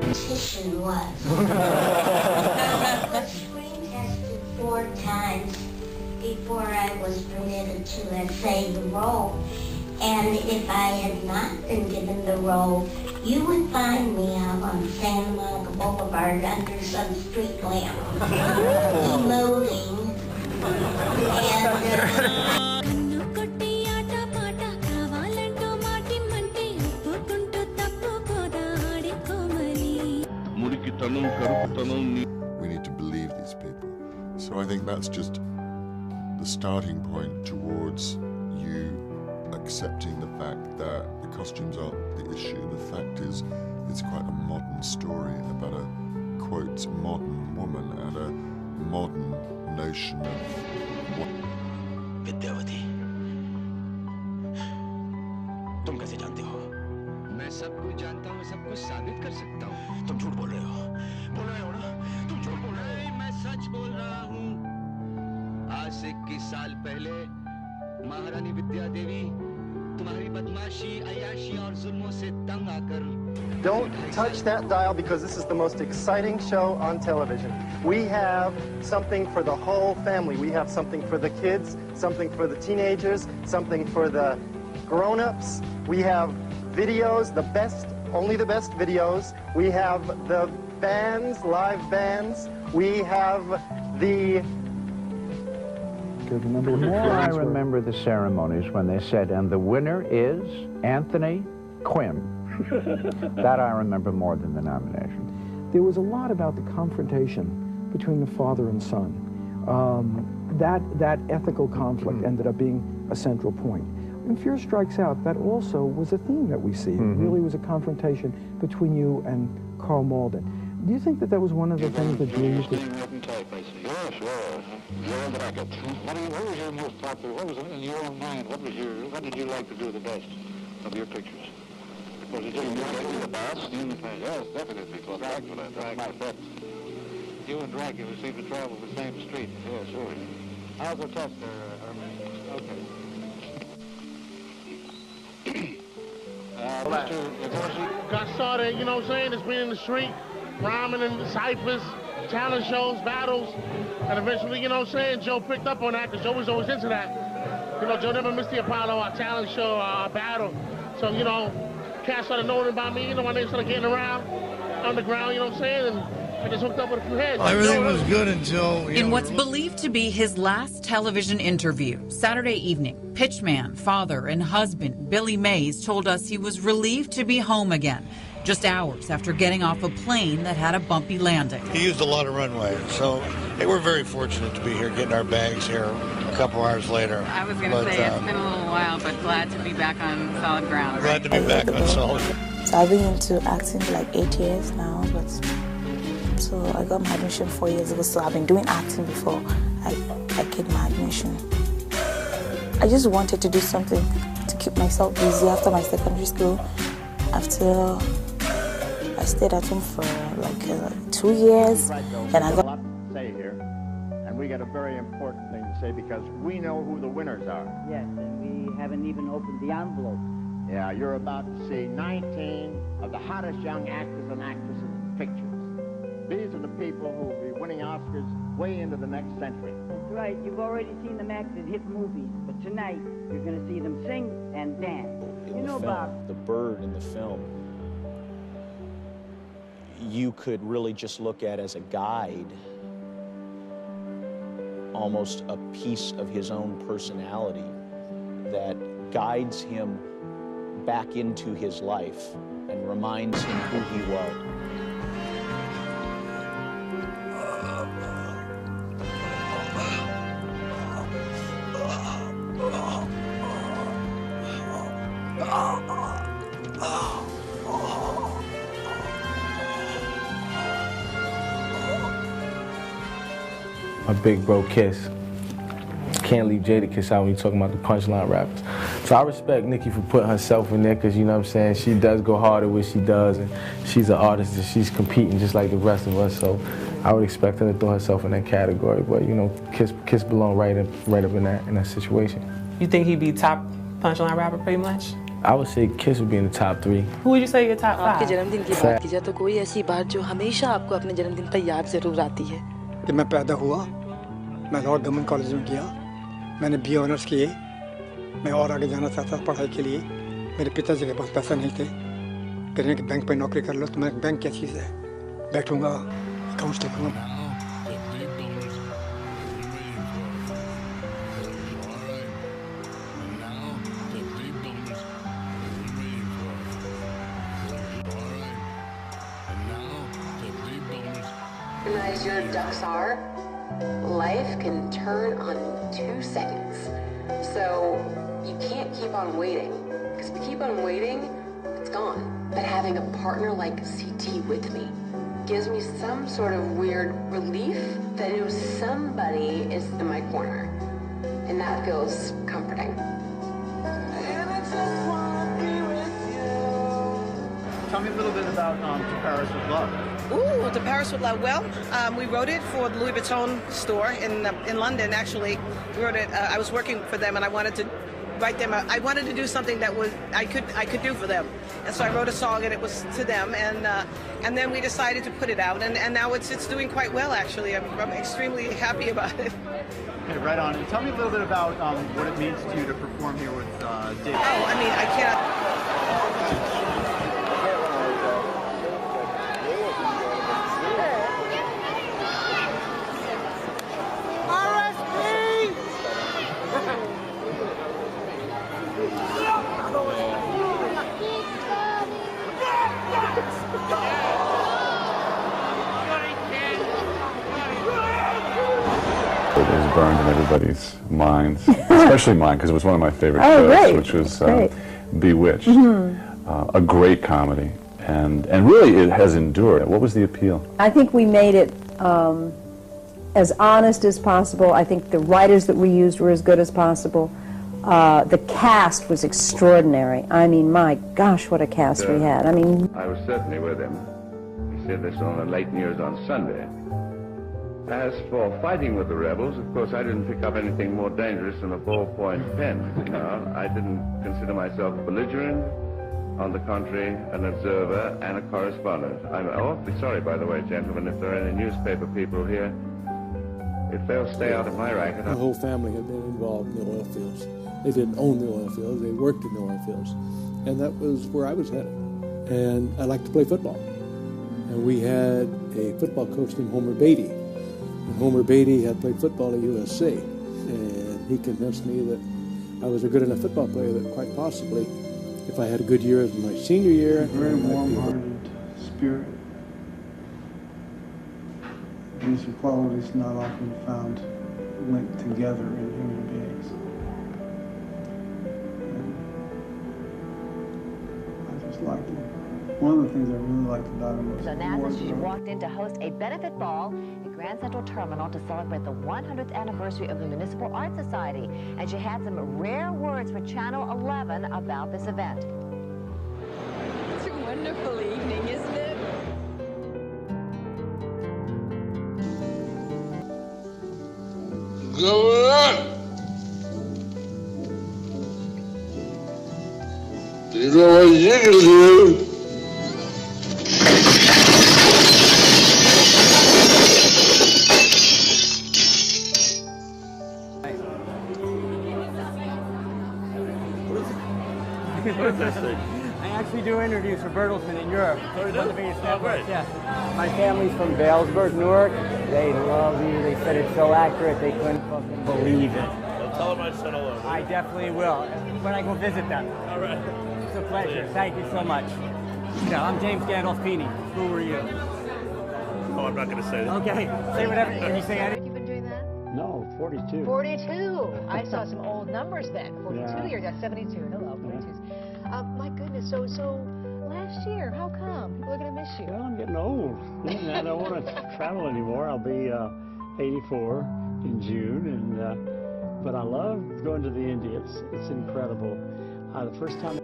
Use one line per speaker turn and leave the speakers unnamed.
Competition was. I was screen tested 4 times before I was permitted to essay the role. And if I had not been given the role, you would find me out on Santa Monica Boulevard under some street lamp, emoting.
We need to believe these people. So I think that's just the starting point towards you accepting the fact that the costumes aren't the issue. The fact is, it's quite a modern story about a, quote, modern woman and a modern notion of what...
Vidyavati, तुम कैसे जानते हो? मैं सब कुछ जानता हूँ, सब कुछ साबित कर सकता हूँ। तुम झूठ बोल रहे हो ना? तुम झूठ बोल रहे हो? मैं सच बोल रहा हूँ। आज से 21 साल पहले महारानी विद्या देवी तुम्हारी बदमाशी, अय्याशी और जुल्मों से तंग आकर
Don't touch that dial because this is the most exciting show on television. We have something for the whole family. We have something for the kids, something for the teenagers, something for the grown-ups. We have videos, the best, only the best videos. We have the bands, live bands. We have the...
The more I remember the ceremonies when they said, and the winner is Anthony Quinn. That I remember more than the nomination.
There was a lot about the confrontation between the father and son. That ethical conflict ended up being a central point. When Fear Strikes Out, that also was a theme that we see. It really was a confrontation between you and Carl Malden. Do you think that that was one of the things that drew you to...
Yes, sure. Your bracket. What was your most popular, what was in your own mind, what did you like to do the best of your pictures? Was it the best? Yes, definitely. Well, Dracula. My bet. You and Dracula seem to travel the same street. Yeah, sure. How's the test there, Herman? Okay.
Got started, you know what I'm saying, it's been in the street, rhyming in the ciphers, talent shows, battles, and eventually, you know what I'm saying, Joe picked up on that because Joe was always into that. You know, Joe never missed the Apollo, our talent show, our battle. So, you know, cats started knowing about me, you know, my name started getting around underground, you know what I'm saying, and I just hooked up with a few heads.
Everything was good until...
In what's believed to be his last television interview, Saturday evening, pitchman, father, and husband Billy Mays told us he was relieved to be home again, just hours after getting off a plane that had a bumpy landing.
He used a lot of runway, so hey, we're very fortunate to be here, getting our bags here a couple hours later.
I was going to say it's been a little while, but glad to be back on solid ground.
Glad to be back on solid ground.
So I've been into acting for like 8 years now, but so I got my admission 4 years ago, so I've been doing acting before I get my admission. I just wanted to do something to keep myself busy after my secondary school. After I stayed at home for like 2 years, and I got
a lot to say here, and we got a very important thing to say because we know who the winners are.
Yes, and we haven't even opened the envelope.
Yeah, you're about to see 19 of the hottest young actors and actresses in pictures. These are the people who will be winning Oscars way into the next century.
That's right. You've already seen them act in hit movies, but tonight you're going to see them sing and dance. You know, Bob,
the bird in the film, you could really just look at as a guide, almost a piece of his own personality that guides him back into his life and reminds him who he was.
My big bro Kiss. Can't leave Jada Kiss out when you're talking about the punchline rappers. So I respect Nicki for putting herself in there because, you know what I'm saying, she does go hard at what she does, and she's an artist and she's competing just like the rest of us, so I would expect her to throw herself in that category. But, you know, Kiss belong right up in that situation.
You think he'd be top punchline rapper pretty much?
I would say Kiss would be in the top 3.
Who would you say your top 5?
आपके जन्मदिन की बात की जाए तो कोई ऐसी बात जो हमेशा आपको अपने जन्मदिन पर याद जरूर आती है?
जब मैं पैदा हुआ, मैं लाहौर गवर्नमेंट कॉलेज में गया, मैंने BA ऑनर्स किए, मैं और आगे जाना चाहता पढ़ाई के लिए, मेरे पिताजी के पास पैसा नहीं थे, कहने कि बैंक पे नौकरी कर लो, तो मैं बैंक क्या चीज़ है, बैठूंगा, अकाउंट्स लिखूंगा।
As your ducks are, life can turn on 2 seconds. So you can't keep on waiting. Because if you keep on waiting, it's gone. But having a partner like CT with me gives me some sort of weird relief that I know somebody is in my corner. And that feels comforting.
Tell me a little bit about To Paris with Love.
Ooh, To Paris with Love. Well, we wrote it for the Louis Vuitton store in London, actually. We wrote it, I was working for them and I wanted to write them, I wanted to do something that was, I could do for them. And so I wrote a song and it was to them, and then we decided to put it out, and now it's doing quite well, actually. I'm extremely happy about it.
Okay, right on. And tell me a little bit about what it means to you to perform here with Dave.
Oh, I mean, I cannot...
It is burned in everybody's minds, especially mine, because it was one of my favorite shows, which was Bewitched. A great comedy, and really it has endured. What was the appeal?
I think we made it as honest as possible. I think the writers that we used were as good as possible. The cast was extraordinary. I mean, my gosh, what a cast we had. I mean,
I was certainly with him. He said this on the late news on Sunday. As for fighting with the rebels, of course, I didn't pick up anything more dangerous than a ballpoint pen. No, I didn't consider myself belligerent. On the contrary, an observer and a correspondent. I'm awfully sorry, by the way, gentlemen, if there are any newspaper people here. If they'll stay out of my racket.
My whole family had been involved in the oil fields. They didn't own the oil fields, they worked in the oil fields. And that was where I was headed. And I liked to play football. And we had a football coach named Homer Beatty. And Homer Beatty had played football at USC. And he convinced me that I was a good enough football player that quite possibly, if I had a good year as my senior year.
Very warm-hearted spirit. These are qualities not often found linked together in human beings. And I just liked him. One of the things I really liked about him was...
So NASA, she walked in to host a benefit ball at Grand Central Terminal to celebrate the 100th anniversary of the Municipal Art Society. And she had some rare words for Channel 11 about this event.
It's a wonderful evening, isn't it?
Go on! You know what you can do?
I actually do interviews for Bertelsmann in Europe.
Oh, you do?
One of the biggest networks,
great.
yeah. My family's from Vailsburg, Newark. They love you. They said it's so accurate they couldn't fucking believe it.
Well, tell them I said hello.
I definitely will when I go visit them.
All right.
It's a pleasure. Thank you so much. Yeah, I'm James Gandolfini. Who were you?
Oh, I'm not going to say that.
Okay. Say whatever. Can you say anything?
You've been doing that?
No, 42.
42. I saw some old numbers then. 42
Yeah.
years. That's 72. Hello, 42. My goodness. So last year, how come? People are going to miss you.
Well, I'm getting old. I don't want to travel anymore. I'll be 84 in June, and but I love going to the India. It's incredible. The first time.